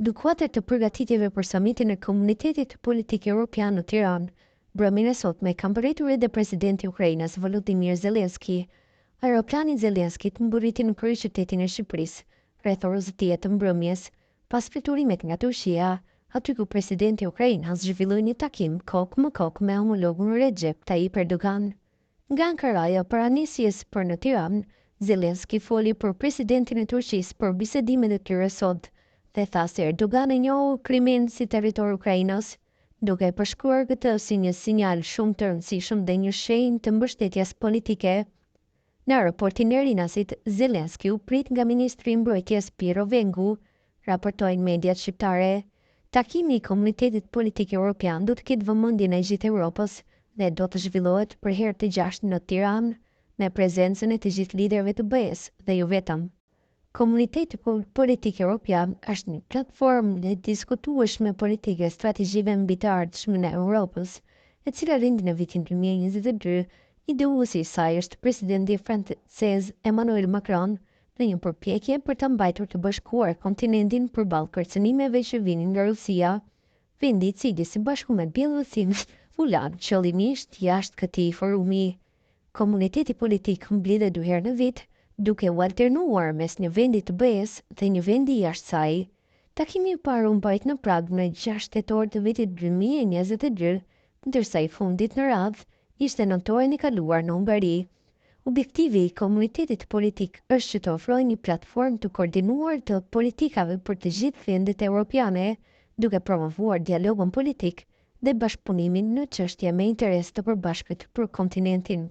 Dukuatet të përgatitjeve për samitin e Komunitetit Politik Evropian në Tiranë, mbrëmjen e sotme kanë përritur edhe presidenti i Ukrainës Volodymyr Zelensky. Aeroplani i Zelenskit mburiti në kryeqytetin e Shqipërisë rreth orës 10 të mbrëmjes, pas fluturimit nga Turqia, aty ku presidenti i Ukrainës zhvilloi një takim kokë më kokë me homologun Recep Tayyip Erdogan. Nga Ankaraja para nisjes për në Tiranë, Zelensky foli për presidentin e Turqisë për bisedimet e tyre sot dhe tha se Erdogan e njohu Krimin si territor ukrainos, duke përshkruar këtë si një sinjal shumë të rëndësishëm dhe një shenjë të mbështetjes politike. Në raportin e Rinasit, Zelensky u prit nga ministri i mbrojtjes Piro Vengu, raportojnë mediat shqiptare. Takimi i Komunitetit Politik Evropian do të ketë vëmendjen e gjithë Evropës dhe do të zhvillohet për herë të gjashtë në Tiranë, me prezencën e të gjithë liderëve të BE-s dhe jo vetëm. Komuniteti Politik Evropian është një platformë e diskutueshme politike strategjive mbi të ardhshmën e Europës, e cila rindi në vitin 2022, ideuesi i saj është presidenti francez Emmanuel Macron, në një përpjekje për të mbajtur të bashkuar kontinentin përballë kërcënimeve që vinin nga Rusia, vendi i cili së bashku me Bielorusinë u lan qëllimisht jashtë këtij forumi. Komuniteti politik mblidhet 2 herë në vit, duke u alternuar mes një vendi të BE-s dhe një vendi jashtë saj. Takimi i parë u mbajt në Prag në 6 tetor të vitit 2022, ndërsa i fundit në radhë ishte në torin e kaluar në Hungari. Objektivi i komunitetit politik është që të ofrojë një platformë të koordinuar të politikave për të gjithë vendet evropiane, duke promovuar dialogun politik dhe bashkëpunimin në çështje me interes të përbashkët për kontinentin.